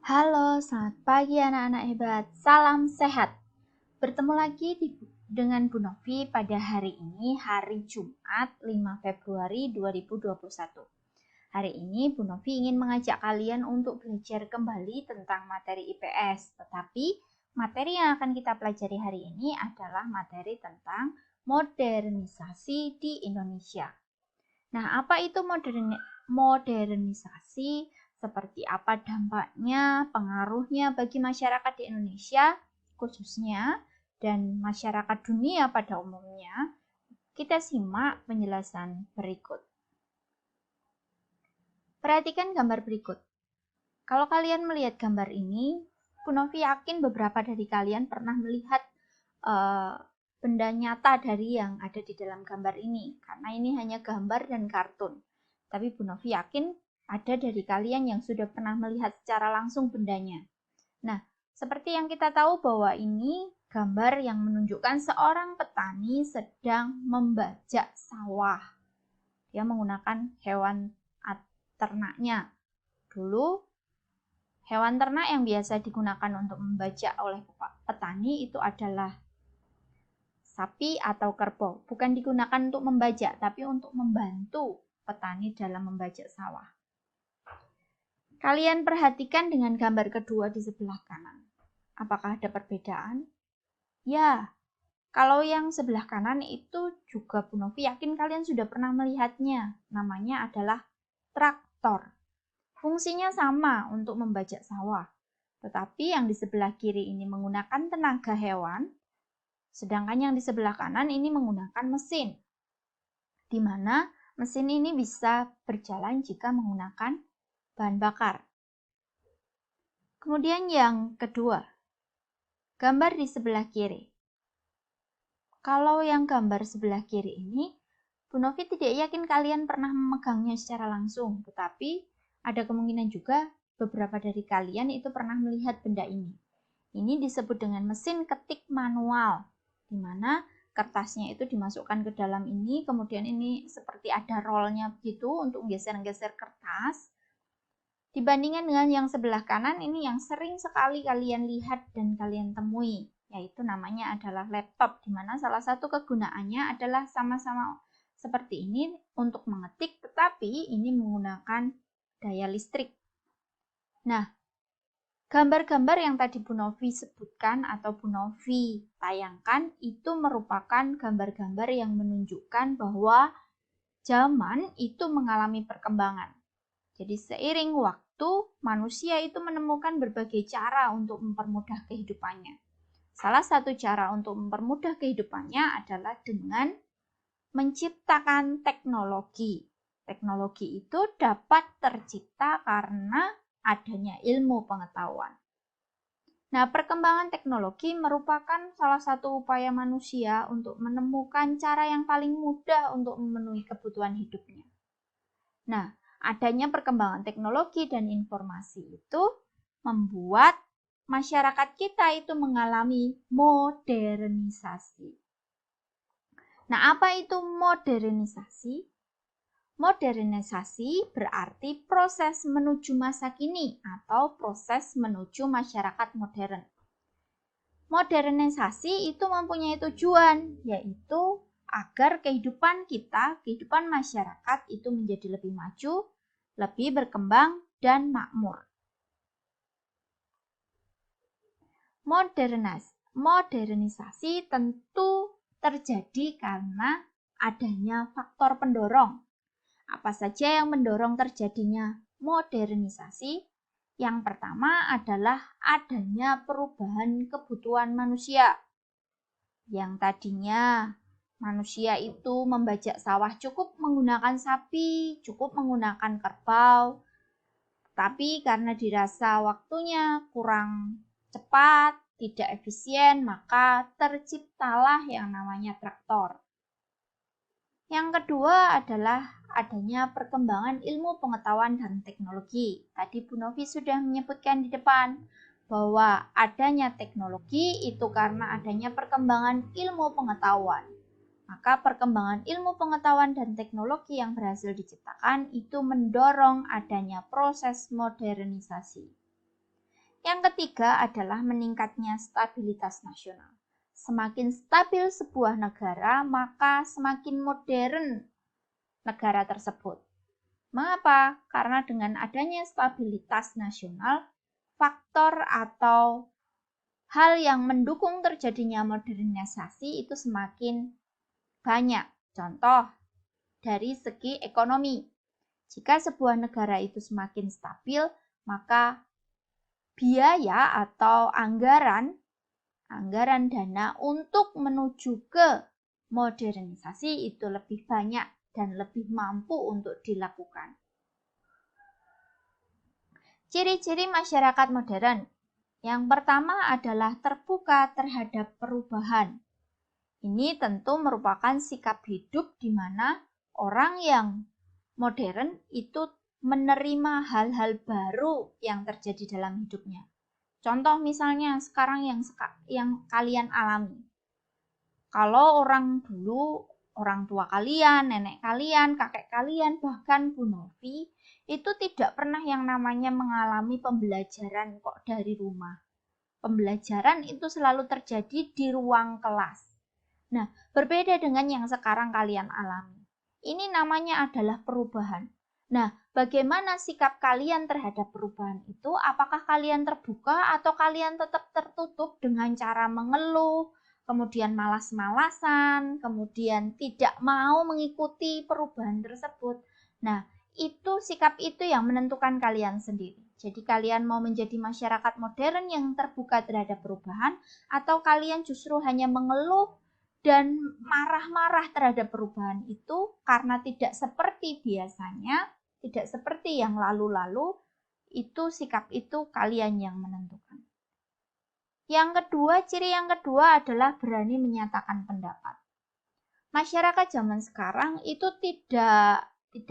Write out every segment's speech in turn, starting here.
Halo, selamat pagi anak-anak hebat. Salam sehat. Bertemu lagi dengan Bu Novi pada hari ini, hari Jumat 5 Februari 2021. Hari ini Bu Novi ingin mengajak kalian untuk belajar kembali tentang materi IPS. Tetapi materi yang akan kita pelajari hari ini adalah materi tentang modernisasi di Indonesia. Nah, apa itu modernisasi? Seperti apa dampaknya, pengaruhnya bagi masyarakat di Indonesia khususnya dan masyarakat dunia pada umumnya? Kita simak penjelasan berikut. Perhatikan gambar berikut. Kalau kalian melihat gambar ini, Bu Novi yakin beberapa dari kalian pernah melihat benda nyata dari yang ada di dalam gambar ini, karena ini hanya gambar dan kartun. Tapi Bu Novi yakin ada dari kalian yang sudah pernah melihat secara langsung bendanya. Nah, seperti yang kita tahu bahwa ini gambar yang menunjukkan seorang petani sedang membajak sawah. Dia menggunakan hewan ternaknya. Dulu, hewan ternak yang biasa digunakan untuk membajak oleh petani itu adalah sapi atau kerbau. Bukan digunakan untuk membajak, tapi untuk membantu petani dalam membajak sawah. Kalian perhatikan dengan gambar kedua di sebelah kanan. Apakah ada perbedaan? Ya, kalau yang sebelah kanan itu juga Bu Novi yakin kalian sudah pernah melihatnya. Namanya adalah traktor. Fungsinya sama untuk membajak sawah. Tetapi yang di sebelah kiri ini menggunakan tenaga hewan, sedangkan yang di sebelah kanan ini menggunakan mesin. Di mana mesin ini bisa berjalan jika menggunakan bahan bakar. Kemudian yang kedua, gambar di sebelah kiri. Kalau yang gambar sebelah kiri ini, Bu Novi tidak yakin kalian pernah memegangnya secara langsung, tetapi ada kemungkinan juga beberapa dari kalian itu pernah melihat benda ini. Ini disebut dengan mesin ketik manual, di mana kertasnya itu dimasukkan ke dalam ini, kemudian ini seperti ada rollnya begitu untuk geser-geser kertas. Dibandingkan dengan yang sebelah kanan, ini yang sering sekali kalian lihat dan kalian temui, yaitu namanya adalah laptop, di mana salah satu kegunaannya adalah sama-sama seperti ini untuk mengetik, tetapi ini menggunakan daya listrik. Nah, gambar-gambar yang tadi Bu Novi sebutkan atau Bu Novi tayangkan itu merupakan gambar-gambar yang menunjukkan bahwa zaman itu mengalami perkembangan. Jadi seiring waktu, manusia itu menemukan berbagai cara untuk mempermudah kehidupannya. Salah satu cara untuk mempermudah kehidupannya adalah dengan menciptakan teknologi. Teknologi itu dapat tercipta karena adanya ilmu pengetahuan. Nah, perkembangan teknologi merupakan salah satu upaya manusia untuk menemukan cara yang paling mudah untuk memenuhi kebutuhan hidupnya. Nah, adanya perkembangan teknologi dan informasi itu membuat masyarakat kita itu mengalami modernisasi. Nah, apa itu modernisasi? Modernisasi berarti proses menuju masa kini atau proses menuju masyarakat modern. Modernisasi itu mempunyai tujuan, yaitu agar kehidupan kita, kehidupan masyarakat itu menjadi lebih maju, lebih berkembang, dan makmur. Modernisasi tentu terjadi karena adanya faktor pendorong. Apa saja yang mendorong terjadinya modernisasi? Yang pertama adalah adanya perubahan kebutuhan manusia. Yang tadinya manusia itu membajak sawah cukup menggunakan sapi, cukup menggunakan kerbau. Tapi karena dirasa waktunya kurang cepat, tidak efisien, maka terciptalah yang namanya traktor. Yang kedua adalah adanya perkembangan ilmu pengetahuan dan teknologi. Tadi Bu Novi sudah menyebutkan di depan bahwa adanya teknologi itu karena adanya perkembangan ilmu pengetahuan. Maka perkembangan ilmu pengetahuan dan teknologi yang berhasil diciptakan itu mendorong adanya proses modernisasi. Yang ketiga adalah meningkatnya stabilitas nasional. Semakin stabil sebuah negara, maka semakin modern negara tersebut. Mengapa? Karena dengan adanya stabilitas nasional, faktor atau hal yang mendukung terjadinya modernisasi itu semakin banyak. Contoh, dari segi ekonomi. Jika sebuah negara itu semakin stabil, maka biaya atau anggaran dana untuk menuju ke modernisasi itu lebih banyak dan lebih mampu untuk dilakukan. Ciri-ciri masyarakat modern. Yang pertama adalah terbuka terhadap perubahan. Ini tentu merupakan sikap hidup di mana orang yang modern itu menerima hal-hal baru yang terjadi dalam hidupnya. Contoh misalnya sekarang yang kalian alami. Kalau orang dulu, orang tua kalian, nenek kalian, kakek kalian, bahkan Bu Novi, itu tidak pernah yang namanya mengalami pembelajaran kok dari rumah. Pembelajaran itu selalu terjadi di ruang kelas. Nah, berbeda dengan yang sekarang kalian alami. Ini namanya adalah perubahan. Nah, bagaimana sikap kalian terhadap perubahan itu? Apakah kalian terbuka atau kalian tetap tertutup dengan cara mengeluh, kemudian malas-malasan, kemudian tidak mau mengikuti perubahan tersebut? Nah, itu sikap itu yang menentukan kalian sendiri. Jadi kalian mau menjadi masyarakat modern yang terbuka terhadap perubahan, atau kalian justru hanya mengeluh dan marah-marah terhadap perubahan itu karena tidak seperti biasanya, tidak seperti yang lalu-lalu, itu sikap itu kalian yang menentukan. Ciri yang kedua adalah berani menyatakan pendapat. Masyarakat zaman sekarang itu tidak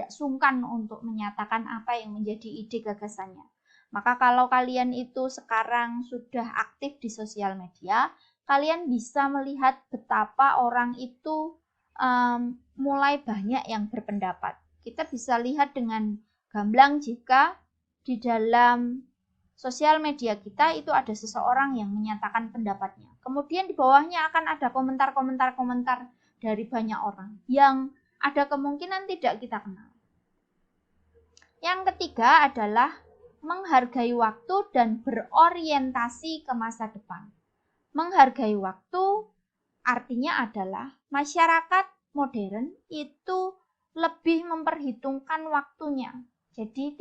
sungkan untuk menyatakan apa yang menjadi ide gagasannya. Maka kalau kalian itu sekarang sudah aktif di sosial media, kalian bisa melihat betapa orang itu mulai banyak yang berpendapat. Kita bisa lihat dengan gamblang jika di dalam sosial media kita itu ada seseorang yang menyatakan pendapatnya. Kemudian di bawahnya akan ada komentar-komentar dari banyak orang yang ada kemungkinan tidak kita kenal. Yang ketiga adalah menghargai waktu dan berorientasi ke masa depan. Menghargai waktu artinya adalah masyarakat modern itu lebih memperhitungkan waktunya. Jadi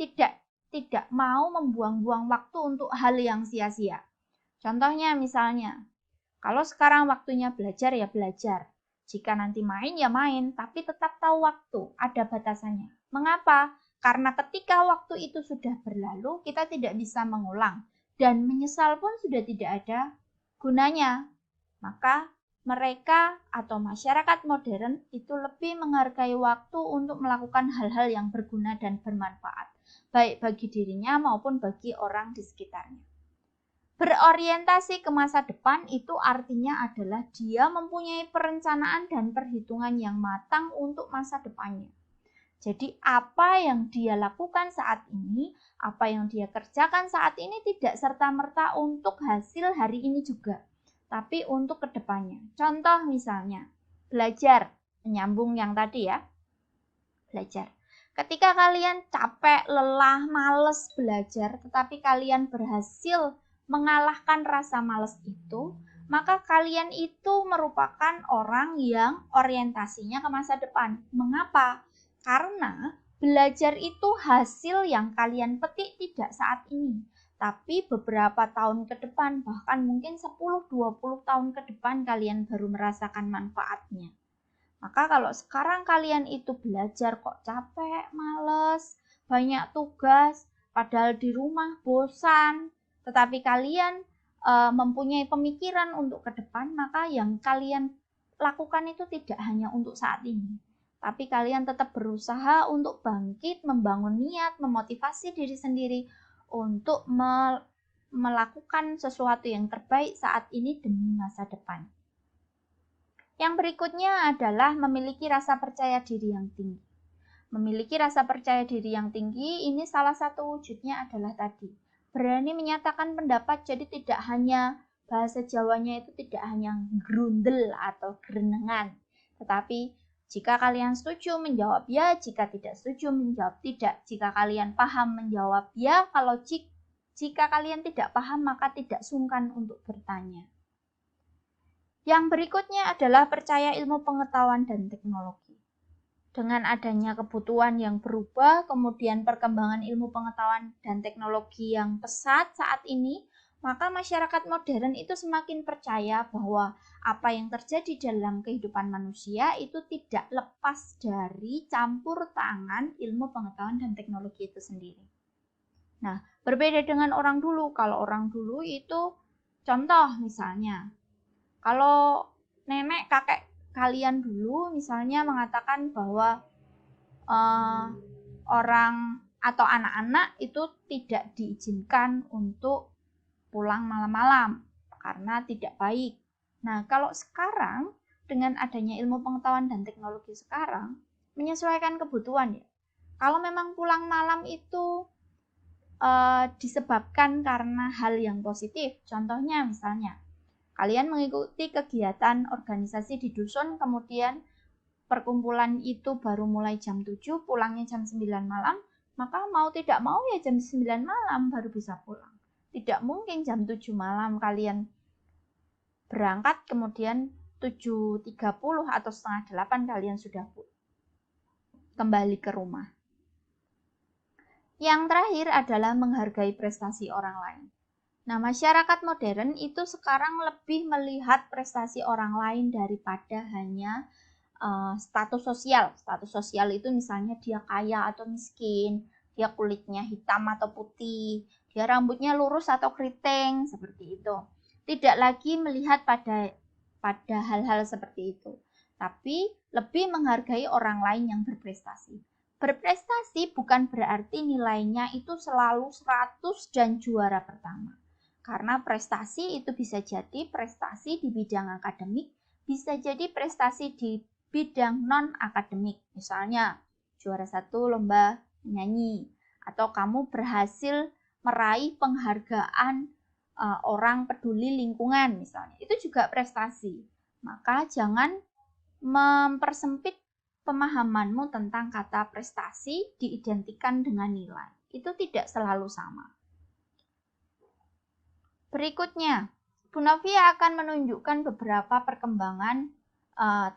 tidak mau membuang-buang waktu untuk hal yang sia-sia. Contohnya misalnya, kalau sekarang waktunya belajar ya belajar. Jika nanti main ya main, tapi tetap tahu waktu, ada batasannya. Mengapa? Karena ketika waktu itu sudah berlalu, kita tidak bisa mengulang. Dan menyesal pun sudah tidak ada gunanya. Maka mereka atau masyarakat modern itu lebih menghargai waktu untuk melakukan hal-hal yang berguna dan bermanfaat, baik bagi dirinya maupun bagi orang di sekitarnya. Berorientasi ke masa depan itu artinya adalah dia mempunyai perencanaan dan perhitungan yang matang untuk masa depannya. Jadi apa yang dia lakukan saat ini, apa yang dia kerjakan saat ini tidak serta-merta untuk hasil hari ini juga, tapi untuk kedepannya. Contoh misalnya, belajar, menyambung yang tadi ya, belajar. Ketika kalian capek, lelah, males belajar, tetapi kalian berhasil mengalahkan rasa malas itu, maka kalian itu merupakan orang yang orientasinya ke masa depan. Mengapa? Karena belajar itu hasil yang kalian petik tidak saat ini, tapi beberapa tahun ke depan, bahkan mungkin 10-20 tahun ke depan kalian baru merasakan manfaatnya. Maka kalau sekarang kalian itu belajar kok capek, males, banyak tugas, padahal di rumah bosan, tetapi kalian mempunyai pemikiran untuk ke depan, maka yang kalian lakukan itu tidak hanya untuk saat ini, tapi kalian tetap berusaha untuk bangkit, membangun niat, memotivasi diri sendiri untuk melakukan sesuatu yang terbaik saat ini demi masa depan. Yang berikutnya adalah memiliki rasa percaya diri yang tinggi. Memiliki rasa percaya diri yang tinggi ini salah satu wujudnya adalah tadi, berani menyatakan pendapat, jadi tidak hanya bahasa Jawanya itu tidak hanya grundel atau gerenengan, tetapi jika kalian setuju menjawab ya, jika tidak setuju menjawab tidak. Jika kalian paham menjawab ya, kalau jika kalian tidak paham maka tidak sungkan untuk bertanya. Yang berikutnya adalah percaya ilmu pengetahuan dan teknologi. Dengan adanya kebutuhan yang berubah, kemudian perkembangan ilmu pengetahuan dan teknologi yang pesat saat ini, maka masyarakat modern itu semakin percaya bahwa apa yang terjadi dalam kehidupan manusia itu tidak lepas dari campur tangan ilmu pengetahuan dan teknologi itu sendiri. Nah, berbeda dengan orang dulu. Kalau orang dulu itu, contoh misalnya, kalau nenek kakek kalian dulu misalnya mengatakan bahwa orang atau anak-anak itu tidak diizinkan untuk pulang malam-malam karena tidak baik. Nah, kalau sekarang dengan adanya ilmu pengetahuan dan teknologi sekarang menyesuaikan kebutuhan ya. Kalau memang pulang malam itu disebabkan karena hal yang positif, contohnya misalnya kalian mengikuti kegiatan organisasi di dusun, kemudian perkumpulan itu baru mulai jam 7, pulangnya jam 9 malam, maka mau tidak mau ya jam 9 malam baru bisa pulang. Tidak mungkin jam 7 malam kalian berangkat, kemudian 7.30 atau setengah 8 kalian sudah kembali ke rumah. Yang terakhir adalah menghargai prestasi orang lain. Nah, masyarakat modern itu sekarang lebih melihat prestasi orang lain daripada hanya status sosial. Status sosial itu misalnya dia kaya atau miskin, dia kulitnya hitam atau putih, dia rambutnya lurus atau keriting, seperti itu. Tidak lagi melihat pada hal-hal seperti itu, tapi lebih menghargai orang lain yang berprestasi. Berprestasi bukan berarti nilainya itu selalu 100 dan juara pertama. Karena prestasi itu bisa jadi prestasi di bidang akademik, bisa jadi prestasi di bidang non-akademik. Misalnya juara 1 lomba menyanyi, atau kamu berhasil meraih penghargaan orang peduli lingkungan misalnya. Itu juga prestasi. Maka jangan mempersempit pemahamanmu tentang kata prestasi diidentikan dengan nilai. Itu tidak selalu sama. Berikutnya, Bu Novia akan menunjukkan beberapa perkembangan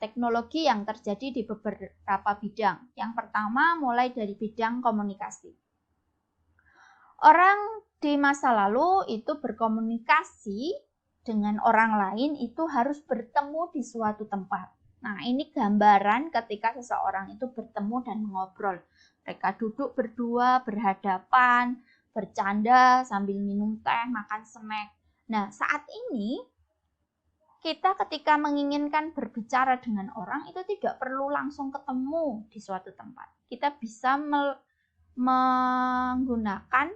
teknologi yang terjadi di beberapa bidang. Yang pertama, mulai dari bidang komunikasi. Orang di masa lalu itu berkomunikasi dengan orang lain itu harus bertemu di suatu tempat. Nah, ini gambaran ketika seseorang itu bertemu dan mengobrol. Mereka duduk berdua, berhadapan, bercanda sambil minum teh, makan snack. Nah, saat ini kita ketika menginginkan berbicara dengan orang itu tidak perlu langsung ketemu di suatu tempat. Kita bisa menggunakan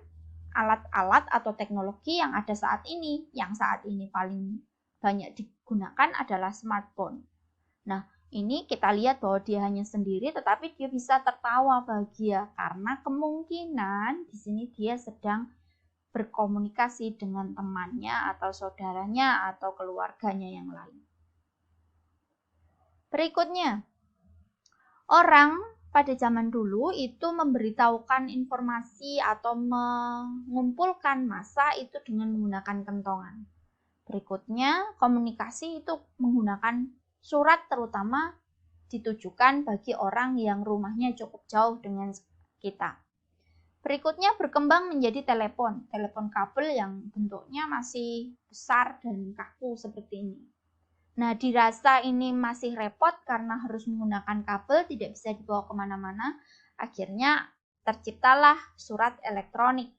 alat-alat atau teknologi yang ada saat ini. Yang saat ini paling banyak digunakan adalah smartphone. Nah, ini kita lihat bahwa dia hanya sendiri tetapi dia bisa tertawa bahagia karena kemungkinan di sini dia sedang berkomunikasi dengan temannya atau saudaranya atau keluarganya yang lain. Berikutnya, orang pada zaman dulu itu memberitahukan informasi atau mengumpulkan massa itu dengan menggunakan kentongan. Berikutnya, komunikasi itu menggunakan surat, terutama ditujukan bagi orang yang rumahnya cukup jauh dengan kita. Berikutnya berkembang menjadi telepon kabel yang bentuknya masih besar dan kaku seperti ini. Nah, dirasa ini masih repot karena harus menggunakan kabel, tidak bisa dibawa kemana-mana. Akhirnya terciptalah surat elektronik,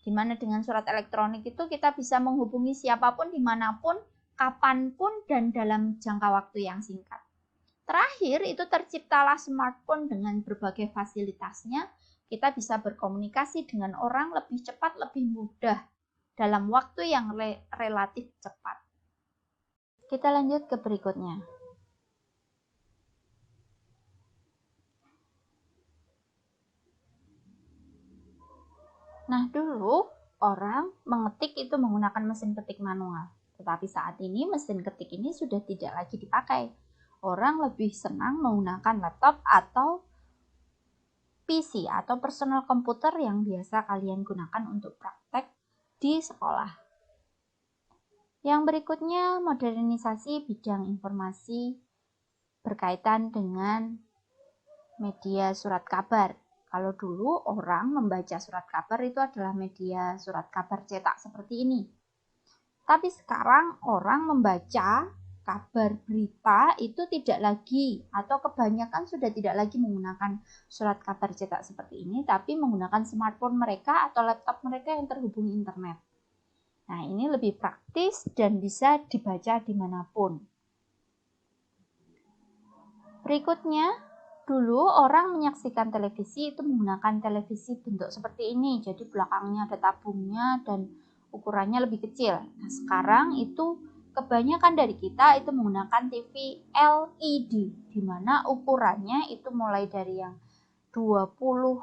di mana dengan surat elektronik itu kita bisa menghubungi siapapun, dimanapun, kapanpun, dan dalam jangka waktu yang singkat. Terakhir itu terciptalah smartphone dengan berbagai fasilitasnya. Kita bisa berkomunikasi dengan orang lebih cepat, lebih mudah, dalam waktu yang relatif cepat. Kita lanjut ke berikutnya. Nah, dulu orang mengetik itu menggunakan mesin ketik manual. Tetapi saat ini mesin ketik ini sudah tidak lagi dipakai. Orang lebih senang menggunakan laptop atau PC atau personal komputer yang biasa kalian gunakan untuk praktek di sekolah. Yang berikutnya, modernisasi bidang informasi berkaitan dengan media surat kabar. Kalau dulu orang membaca surat kabar itu adalah media surat kabar cetak seperti ini. Tapi sekarang orang membaca kabar berita itu tidak lagi, atau kebanyakan sudah tidak lagi menggunakan surat kabar cetak seperti ini, tapi menggunakan smartphone mereka atau laptop mereka yang terhubung internet. Nah, ini lebih praktis dan bisa dibaca dimanapun. Berikutnya, dulu orang menyaksikan televisi itu menggunakan televisi bentuk seperti ini. Jadi belakangnya ada tabungnya dan ukurannya lebih kecil. Nah, sekarang itu kebanyakan dari kita itu menggunakan TV LED, di mana ukurannya itu mulai dari yang 21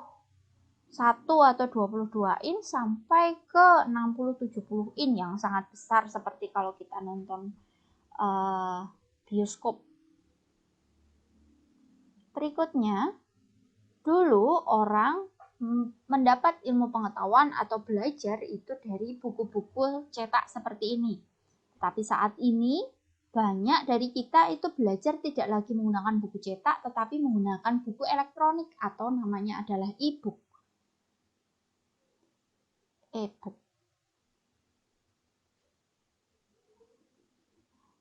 atau 22 in sampai ke 60-70 in yang sangat besar seperti kalau kita nonton bioskop. Berikutnya, dulu orang mendapat ilmu pengetahuan atau belajar itu dari buku-buku cetak seperti ini. Tapi saat ini banyak dari kita itu belajar tidak lagi menggunakan buku cetak tetapi menggunakan buku elektronik atau namanya adalah e-book.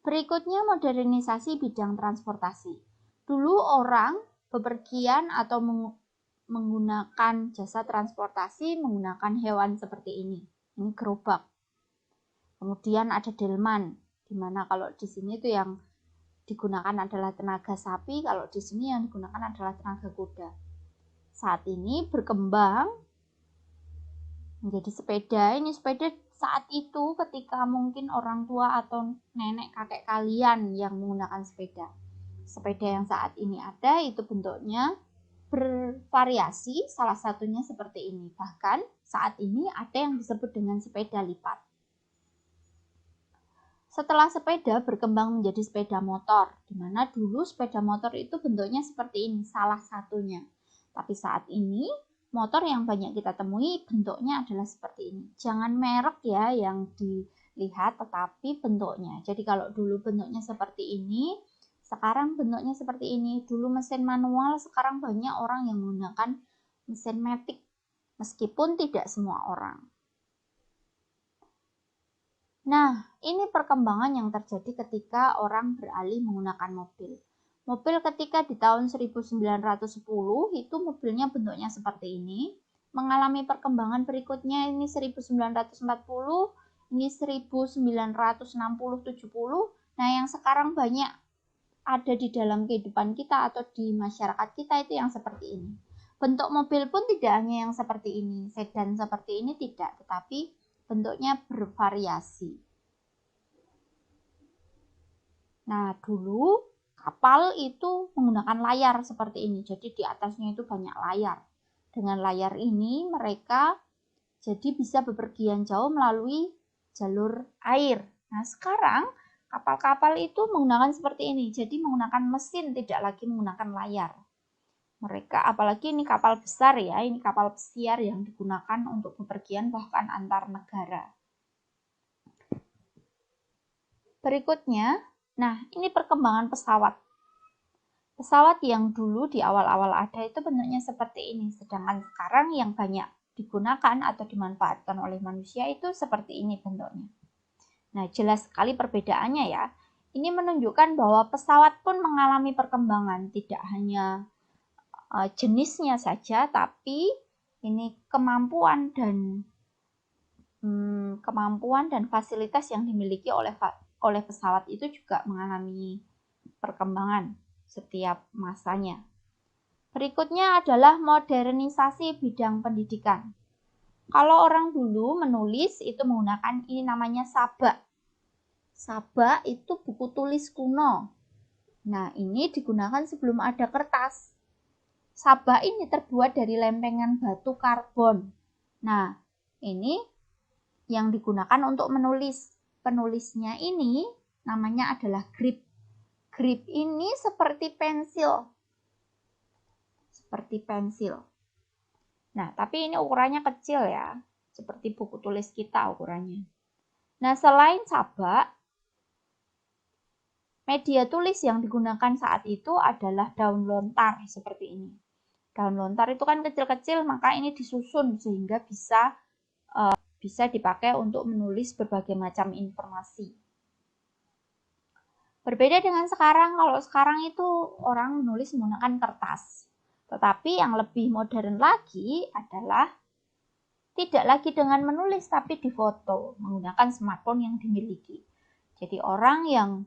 Berikutnya, modernisasi bidang transportasi. Dulu orang bepergian atau menggunakan jasa transportasi menggunakan hewan seperti ini. Ini gerobak. Kemudian ada delman, di mana kalau di sini itu yang digunakan adalah tenaga sapi, kalau di sini yang digunakan adalah tenaga kuda. Saat ini berkembang menjadi sepeda. Ini sepeda saat itu ketika mungkin orang tua atau nenek kakek kalian yang menggunakan sepeda. Sepeda yang saat ini ada itu bentuknya bervariasi, salah satunya seperti ini. Bahkan saat ini ada yang disebut dengan sepeda lipat. Setelah sepeda berkembang menjadi sepeda motor, di mana dulu sepeda motor itu bentuknya seperti ini, salah satunya. Tapi saat ini motor yang banyak kita temui bentuknya adalah seperti ini. Jangan merek ya yang dilihat, tetapi bentuknya. Jadi kalau dulu bentuknya seperti ini, sekarang bentuknya seperti ini. Dulu mesin manual, sekarang banyak orang yang menggunakan mesin matic, meskipun tidak semua orang. Nah, ini perkembangan yang terjadi ketika orang beralih menggunakan mobil. Mobil ketika di tahun 1910 itu mobilnya bentuknya seperti ini. Mengalami perkembangan berikutnya ini 1940, ini 1960-70. Nah, yang sekarang banyak ada di dalam kehidupan kita atau di masyarakat kita itu yang seperti ini. Bentuk mobil pun tidak hanya yang seperti ini, sedan seperti ini tidak, tetapi bentuknya bervariasi. Nah, dulu kapal itu menggunakan layar seperti ini. Jadi di atasnya itu banyak layar. Dengan layar ini mereka jadi bisa bepergian jauh melalui jalur air. Nah, sekarang kapal-kapal itu menggunakan seperti ini. Jadi menggunakan mesin, tidak lagi menggunakan layar. Mereka, apalagi ini kapal besar ya, ini kapal pesiar yang digunakan untuk bepergian bahkan antar negara. Berikutnya, nah ini perkembangan pesawat. Pesawat yang dulu di awal-awal ada itu bentuknya seperti ini, sedangkan sekarang yang banyak digunakan atau dimanfaatkan oleh manusia itu seperti ini bentuknya. Nah, jelas sekali perbedaannya ya. Ini menunjukkan bahwa pesawat pun mengalami perkembangan, tidak hanya jenisnya saja, tapi ini kemampuan dan fasilitas yang dimiliki oleh pesawat itu juga mengalami perkembangan setiap masanya. Berikutnya adalah modernisasi bidang pendidikan. Kalau orang dulu menulis itu menggunakan ini namanya sabak. Sabak itu buku tulis kuno. Nah, ini digunakan sebelum ada kertas. Sabak ini terbuat dari lempengan batu karbon. Nah, ini yang digunakan untuk menulis. Penulisnya ini namanya adalah grip. Grip ini seperti pensil. Seperti pensil. Nah, tapi ini ukurannya kecil ya. Seperti buku tulis kita ukurannya. Nah, selain sabak, media tulis yang digunakan saat itu adalah daun lontar seperti ini. Daun lontar itu kan kecil-kecil, maka ini disusun sehingga bisa dipakai untuk menulis berbagai macam informasi. Berbeda dengan sekarang, kalau sekarang itu orang menulis menggunakan kertas. Tetapi yang lebih modern lagi adalah tidak lagi dengan menulis, tapi difoto menggunakan smartphone yang dimiliki. Jadi orang yang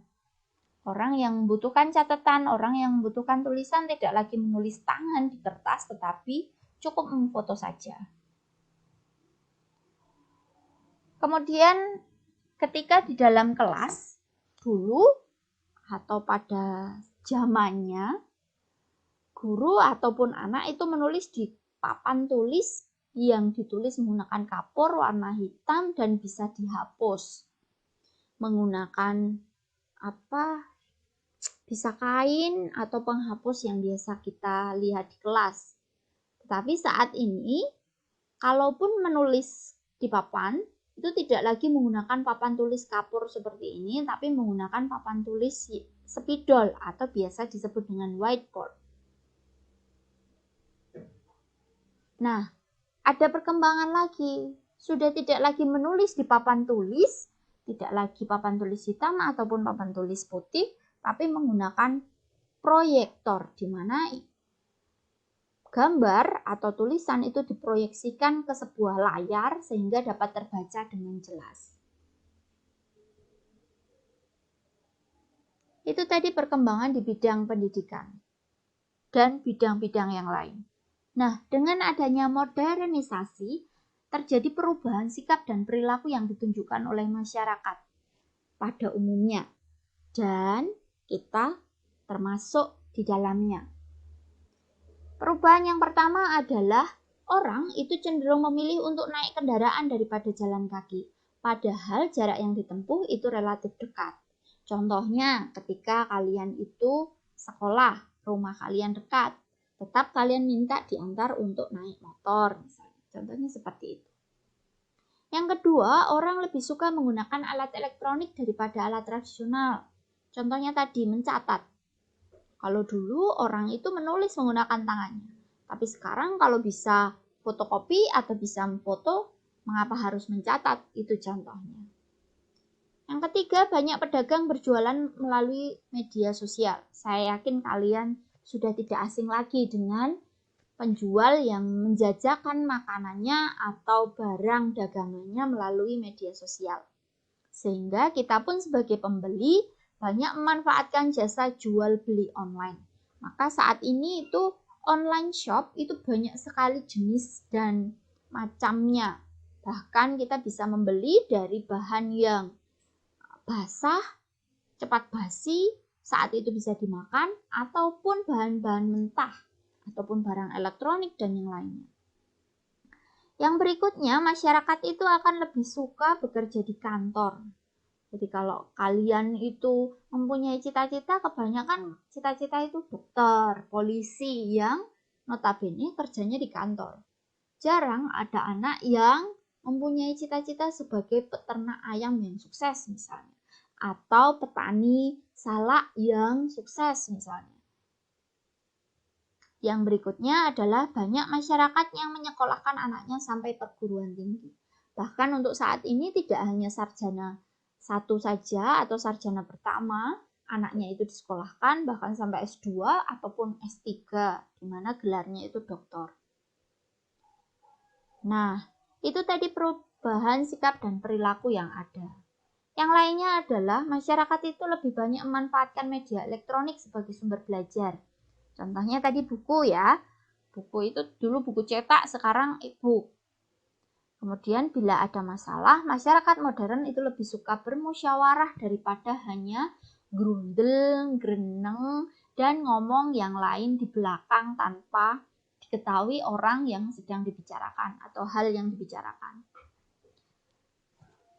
membutuhkan catatan, orang yang membutuhkan tulisan tidak lagi menulis tangan di kertas, tetapi cukup memfoto saja. Kemudian ketika di dalam kelas dulu atau pada zamannya, guru ataupun anak itu menulis di papan tulis yang ditulis menggunakan kapur warna hitam dan bisa dihapus menggunakan bisa kain atau penghapus yang biasa kita lihat di kelas. Tetapi saat ini, kalaupun menulis di papan, itu tidak lagi menggunakan papan tulis kapur seperti ini, tapi menggunakan papan tulis spidol atau biasa disebut dengan whiteboard. Nah, ada perkembangan lagi. Sudah tidak lagi menulis di papan tulis, tidak lagi papan tulis hitam ataupun papan tulis putih, tapi menggunakan proyektor, di mana gambar atau tulisan itu diproyeksikan ke sebuah layar sehingga dapat terbaca dengan jelas. Itu tadi perkembangan di bidang pendidikan dan bidang-bidang yang lain. Nah, dengan adanya modernisasi, terjadi perubahan sikap dan perilaku yang ditunjukkan oleh masyarakat pada umumnya. Dan kita termasuk di dalamnya. Perubahan yang pertama adalah orang itu cenderung memilih untuk naik kendaraan daripada jalan kaki. Padahal jarak yang ditempuh itu relatif dekat. Contohnya ketika kalian itu sekolah, rumah kalian dekat, tetap kalian minta diantar untuk naik motor misalnya. Contohnya seperti itu. Yang kedua, orang lebih suka menggunakan alat elektronik daripada alat tradisional. Contohnya tadi mencatat. Kalau dulu orang itu menulis menggunakan tangannya. Tapi sekarang kalau bisa fotokopi atau bisa memfoto, mengapa harus mencatat? Itu contohnya. Yang ketiga, banyak pedagang berjualan melalui media sosial. Saya yakin kalian sudah tidak asing lagi dengan penjual yang menjajakan makanannya atau barang dagangannya melalui media sosial. Sehingga kita pun sebagai pembeli banyak memanfaatkan jasa jual beli online. Maka saat ini itu online shop itu banyak sekali jenis dan macamnya. Bahkan kita bisa membeli dari bahan yang basah, cepat basi, saat itu bisa dimakan, ataupun bahan-bahan mentah, ataupun barang elektronik dan yang lainnya. Yang berikutnya, masyarakat itu akan lebih suka bekerja di kantor. Jadi kalau kalian itu mempunyai cita-cita, kebanyakan cita-cita itu dokter, polisi yang notabene kerjanya di kantor. Jarang ada anak yang mempunyai cita-cita sebagai peternak ayam yang sukses misalnya. Atau petani salak yang sukses misalnya. Yang berikutnya adalah banyak masyarakat yang menyekolahkan anaknya sampai perguruan tinggi. Bahkan untuk saat ini tidak hanya sarjana satu saja atau sarjana pertama, anaknya itu disekolahkan bahkan sampai S2 ataupun S3, di mana gelarnya itu doktor. Nah, itu tadi perubahan sikap dan perilaku yang ada. Yang lainnya adalah masyarakat itu lebih banyak memanfaatkan media elektronik sebagai sumber belajar. Contohnya tadi buku ya. Buku itu dulu buku cetak, sekarang e-book. Kemudian bila ada masalah, masyarakat modern itu lebih suka bermusyawarah daripada hanya grundel, greneng, dan ngomong yang lain di belakang tanpa diketahui orang yang sedang dibicarakan atau hal yang dibicarakan.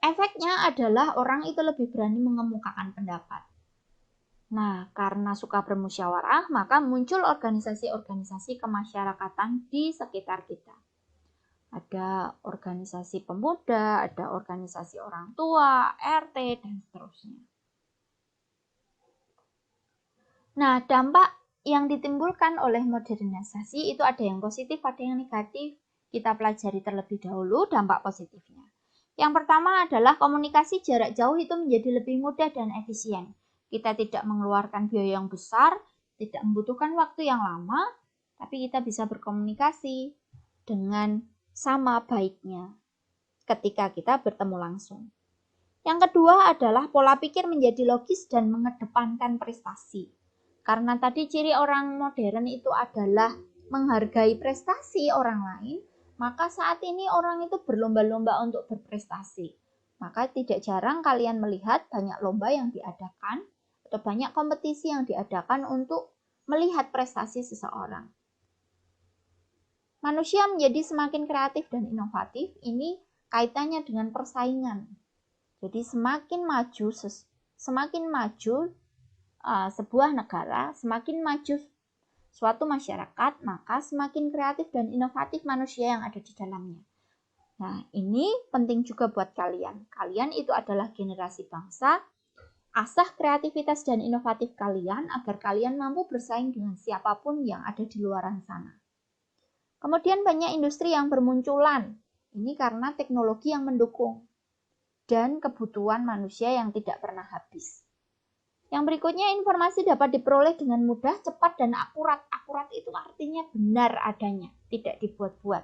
Efeknya adalah orang itu lebih berani mengemukakan pendapat. Nah, karena suka bermusyawarah, maka muncul organisasi-organisasi kemasyarakatan di sekitar kita. Ada organisasi pemuda, ada organisasi orang tua, RT, dan seterusnya. Nah, dampak yang ditimbulkan oleh modernisasi itu ada yang positif, ada yang negatif. Kita pelajari terlebih dahulu dampak positifnya. Yang pertama adalah komunikasi jarak jauh itu menjadi lebih mudah dan efisien. Kita tidak mengeluarkan biaya yang besar, tidak membutuhkan waktu yang lama, tapi kita bisa berkomunikasi dengan sama baiknya ketika kita bertemu langsung. Yang kedua adalah pola pikir menjadi logis dan mengedepankan prestasi. Karena tadi ciri orang modern itu adalah menghargai prestasi orang lain, maka saat ini orang itu berlomba-lomba untuk berprestasi. Maka tidak jarang kalian melihat banyak lomba yang diadakan atau banyak kompetisi yang diadakan untuk melihat prestasi seseorang. Manusia menjadi semakin kreatif dan inovatif, ini kaitannya dengan persaingan. Jadi semakin maju sebuah negara, semakin maju suatu masyarakat, maka semakin kreatif dan inovatif manusia yang ada di dalamnya. Nah, ini penting juga buat kalian. Kalian itu adalah generasi bangsa. Asah kreativitas dan inovatif kalian agar kalian mampu bersaing dengan siapapun yang ada di luar sana. Kemudian banyak industri yang bermunculan. Ini karena teknologi yang mendukung dan kebutuhan manusia yang tidak pernah habis. Yang berikutnya, informasi dapat diperoleh dengan mudah, cepat, dan akurat. Akurat itu artinya benar adanya, tidak dibuat-buat.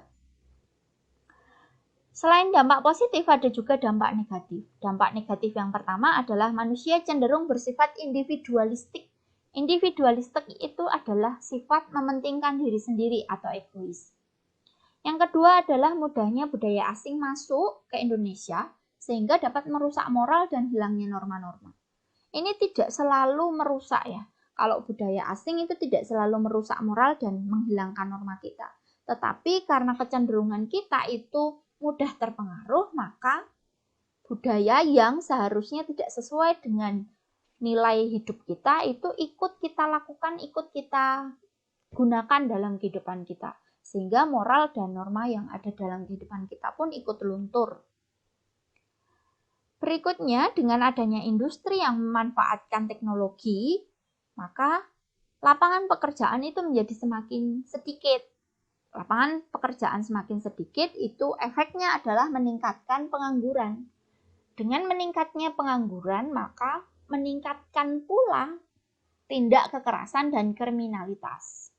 Selain dampak positif, ada juga dampak negatif. Dampak negatif yang pertama adalah manusia cenderung bersifat individualistik. Individualistik itu adalah sifat mementingkan diri sendiri atau egois. Yang kedua adalah mudahnya budaya asing masuk ke Indonesia, sehingga dapat merusak moral dan hilangnya norma-norma. Ini tidak selalu merusak ya. Kalau budaya asing itu tidak selalu merusak moral dan menghilangkan norma kita. Tetapi karena kecenderungan kita itu mudah terpengaruh, maka budaya yang seharusnya tidak sesuai dengan nilai hidup kita itu ikut kita lakukan, ikut kita gunakan dalam kehidupan kita. Sehingga moral dan norma yang ada dalam kehidupan kita pun ikut luntur. Berikutnya, dengan adanya industri yang memanfaatkan teknologi, maka lapangan pekerjaan itu menjadi semakin sedikit. Lapangan pekerjaan semakin sedikit, itu efeknya adalah meningkatkan pengangguran. Dengan meningkatnya pengangguran, maka meningkatkan pula tindak kekerasan dan kriminalitas.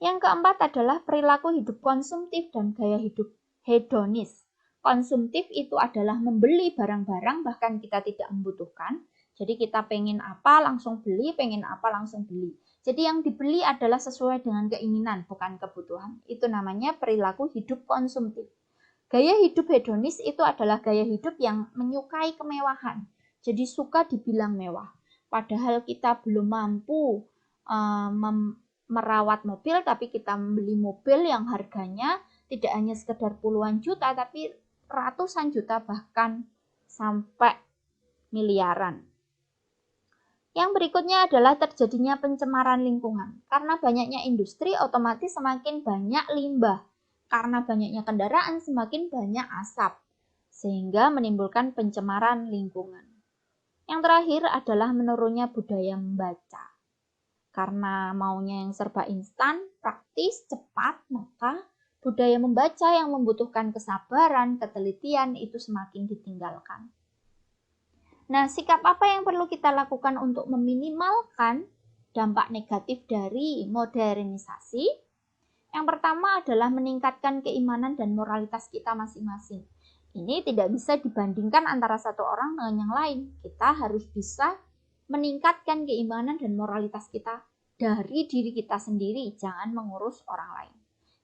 Yang keempat adalah perilaku hidup konsumtif dan gaya hidup hedonis. Konsumtif itu adalah membeli barang-barang bahkan kita tidak membutuhkan. Jadi kita pengen apa langsung beli, pengen apa langsung beli. Jadi yang dibeli adalah sesuai dengan keinginan, bukan kebutuhan. Itu namanya perilaku hidup konsumtif. Gaya hidup hedonis itu adalah gaya hidup yang menyukai kemewahan. Jadi suka dibilang mewah. Padahal kita belum mampu merawat mobil, tapi kita membeli mobil yang harganya tidak hanya sekedar puluhan juta, tapi ratusan juta bahkan sampai miliaran. Yang berikutnya adalah terjadinya pencemaran lingkungan. Karena banyaknya industri, otomatis semakin banyak limbah. Karena banyaknya kendaraan, semakin banyak asap. Sehingga menimbulkan pencemaran lingkungan. Yang terakhir adalah menurunnya budaya membaca. Karena maunya yang serba instan, praktis, cepat, maka budaya membaca yang membutuhkan kesabaran, ketelitian itu semakin ditinggalkan. Nah, sikap apa yang perlu kita lakukan untuk meminimalkan dampak negatif dari modernisasi? Yang pertama adalah meningkatkan keimanan dan moralitas kita masing-masing. Ini tidak bisa dibandingkan antara satu orang dengan yang lain. Kita harus bisa meningkatkan keimanan dan moralitas kita dari diri kita sendiri, jangan mengurus orang lain.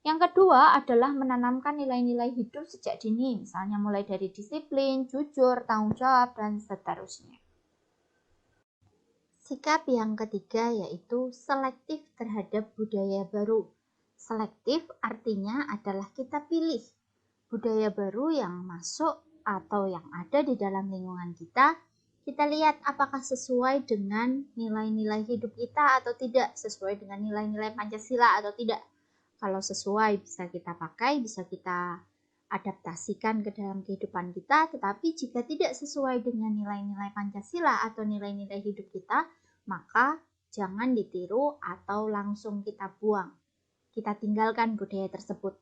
Yang kedua adalah menanamkan nilai-nilai hidup sejak dini, misalnya mulai dari disiplin, jujur, tanggung jawab, dan seterusnya. Sikap yang ketiga yaitu selektif terhadap budaya baru. Selektif artinya adalah kita pilih budaya baru yang masuk atau yang ada di dalam lingkungan kita lihat apakah sesuai dengan nilai-nilai hidup kita atau tidak, sesuai dengan nilai-nilai Pancasila atau tidak. Kalau sesuai bisa kita pakai, bisa kita adaptasikan ke dalam kehidupan kita, tetapi jika tidak sesuai dengan nilai-nilai Pancasila atau nilai-nilai hidup kita, maka jangan ditiru atau langsung kita buang. Kita tinggalkan budaya tersebut.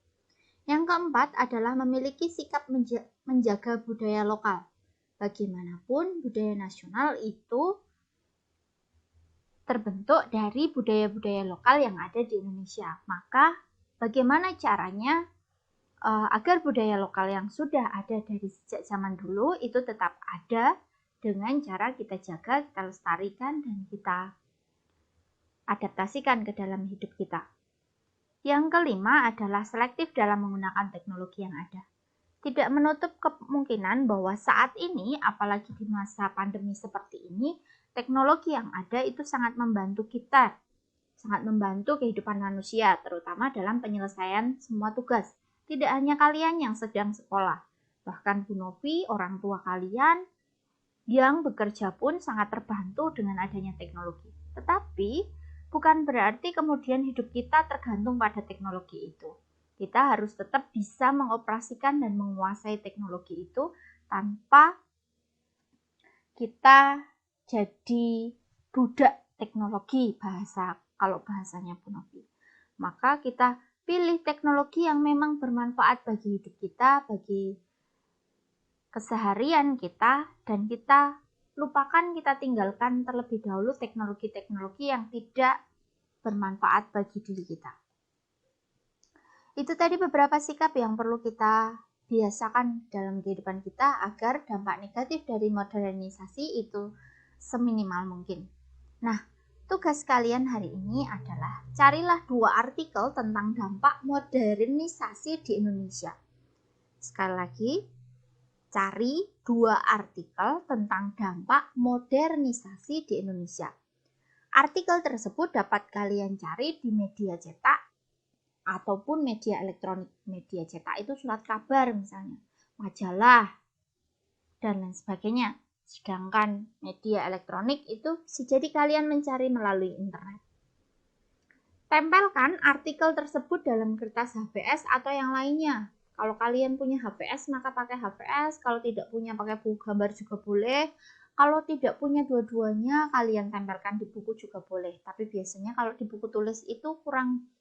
Yang keempat adalah memiliki sikap menjaga budaya lokal. Bagaimanapun budaya nasional itu terbentuk dari budaya-budaya lokal yang ada di Indonesia. Maka bagaimana caranya agar budaya lokal yang sudah ada dari sejak zaman dulu itu tetap ada dengan cara kita jaga, kita lestarikan, dan kita adaptasikan ke dalam hidup kita. Yang kelima adalah selektif dalam menggunakan teknologi yang ada. Tidak menutup kemungkinan bahwa saat ini, apalagi di masa pandemi seperti ini, teknologi yang ada itu sangat membantu kita, sangat membantu kehidupan manusia, terutama dalam penyelesaian semua tugas. Tidak hanya kalian yang sedang sekolah, bahkan Bu Novi, orang tua kalian yang bekerja pun sangat terbantu dengan adanya teknologi. Tetapi bukan berarti kemudian hidup kita tergantung pada teknologi itu. Kita harus tetap bisa mengoperasikan dan menguasai teknologi itu tanpa kita jadi budak teknologi, kalau bahasanya Bu Novi. Maka kita pilih teknologi yang memang bermanfaat bagi hidup kita, bagi keseharian kita, dan kita lupakan, kita tinggalkan terlebih dahulu teknologi-teknologi yang tidak bermanfaat bagi diri kita. Itu tadi beberapa sikap yang perlu kita biasakan dalam kehidupan kita agar dampak negatif dari modernisasi itu seminimal mungkin. Nah, tugas kalian hari ini adalah carilah 2 artikel tentang dampak modernisasi di Indonesia. Sekali lagi, cari 2 artikel tentang dampak modernisasi di Indonesia. Artikel tersebut dapat kalian cari di media cetak ataupun media elektronik. Media cetak itu surat kabar misalnya, majalah, dan lain sebagainya. Sedangkan media elektronik itu bisa jadi kalian mencari melalui internet. Tempelkan artikel tersebut dalam kertas HVS atau yang lainnya. Kalau kalian punya HVS maka pakai HVS, kalau tidak punya pakai buku gambar juga boleh. Kalau tidak punya dua-duanya kalian tempelkan di buku juga boleh. Tapi biasanya kalau di buku tulis itu kurang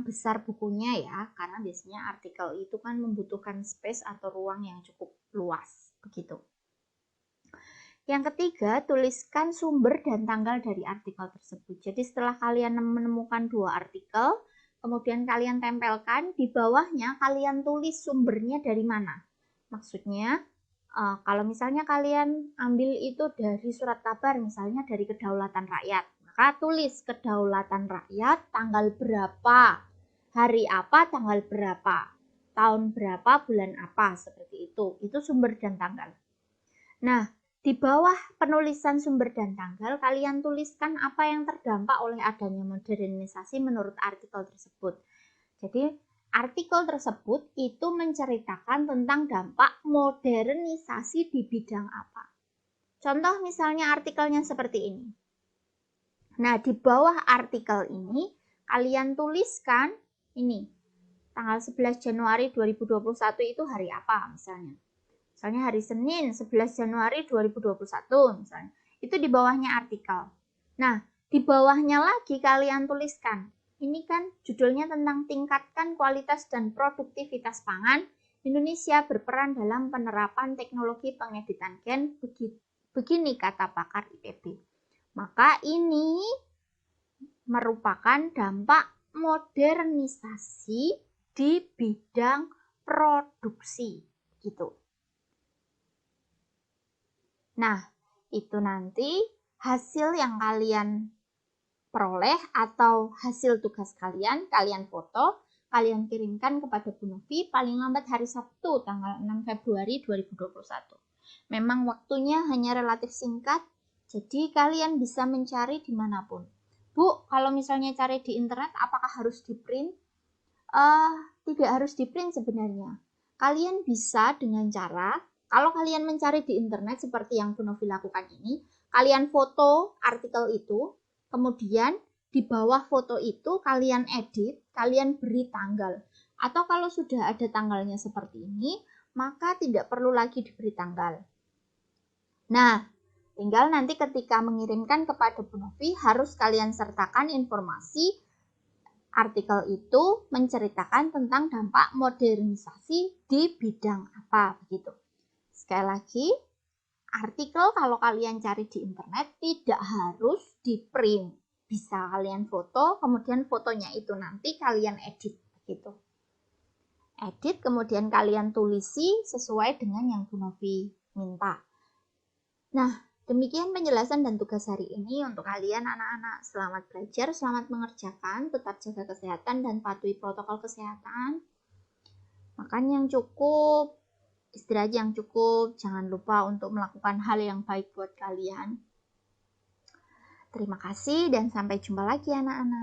besar bukunya ya, karena biasanya artikel itu kan membutuhkan space atau ruang yang cukup luas, begitu. Yang ketiga, tuliskan sumber dan tanggal dari artikel tersebut. Jadi setelah kalian menemukan 2 artikel, kemudian kalian tempelkan, di bawahnya kalian tulis sumbernya dari mana. Maksudnya, kalau misalnya kalian ambil itu dari surat kabar, misalnya dari Kedaulatan Rakyat, maka tulis Kedaulatan Rakyat, tanggal berapa, hari apa, tanggal berapa, tahun berapa, bulan apa, seperti itu. Itu sumber dan tanggal. Nah, di bawah penulisan sumber dan tanggal, kalian tuliskan apa yang terdampak oleh adanya modernisasi menurut artikel tersebut. Jadi, artikel tersebut itu menceritakan tentang dampak modernisasi di bidang apa. Contoh misalnya artikelnya seperti ini. Nah, di bawah artikel ini, kalian tuliskan ini, tanggal 11 Januari 2021 itu hari apa misalnya. Misalnya hari Senin 11 Januari 2021 misalnya. Itu di bawahnya artikel. Nah, di bawahnya lagi kalian tuliskan. Ini kan judulnya tentang tingkatkan kualitas dan produktivitas pangan. Indonesia berperan dalam penerapan teknologi pengeditan gen. Begini kata pakar IPB. Maka ini merupakan dampak modernisasi di bidang produksi. Gitu. Nah, itu nanti hasil yang kalian peroleh atau hasil tugas kalian foto, kalian kirimkan kepada Bu Novi paling lambat hari Sabtu tanggal 6 Februari 2021. Memang waktunya hanya relatif singkat, jadi kalian bisa mencari dimanapun. Bu, kalau misalnya cari di internet apakah harus di print? Tidak harus di print sebenarnya. Kalian bisa dengan cara Kalau kalian mencari di internet seperti yang Bu Novi lakukan ini, kalian foto artikel itu, kemudian di bawah foto itu kalian edit, kalian beri tanggal. Atau kalau sudah ada tanggalnya seperti ini, maka tidak perlu lagi diberi tanggal. Nah, tinggal nanti ketika mengirimkan kepada Bu Novi harus kalian sertakan informasi artikel itu menceritakan tentang dampak modernisasi di bidang apa begitu. Sekali lagi, artikel kalau kalian cari di internet tidak harus di print. Bisa kalian foto, kemudian fotonya itu nanti kalian edit begitu. Edit kemudian kalian tulisi sesuai dengan yang Bu Novi minta. Nah, demikian penjelasan dan tugas hari ini untuk kalian anak-anak. Selamat belajar, selamat mengerjakan, tetap jaga kesehatan dan patuhi protokol kesehatan. Makan yang cukup, istirahat yang cukup, jangan lupa untuk melakukan hal yang baik buat kalian. Terima kasih dan sampai jumpa lagi anak-anak.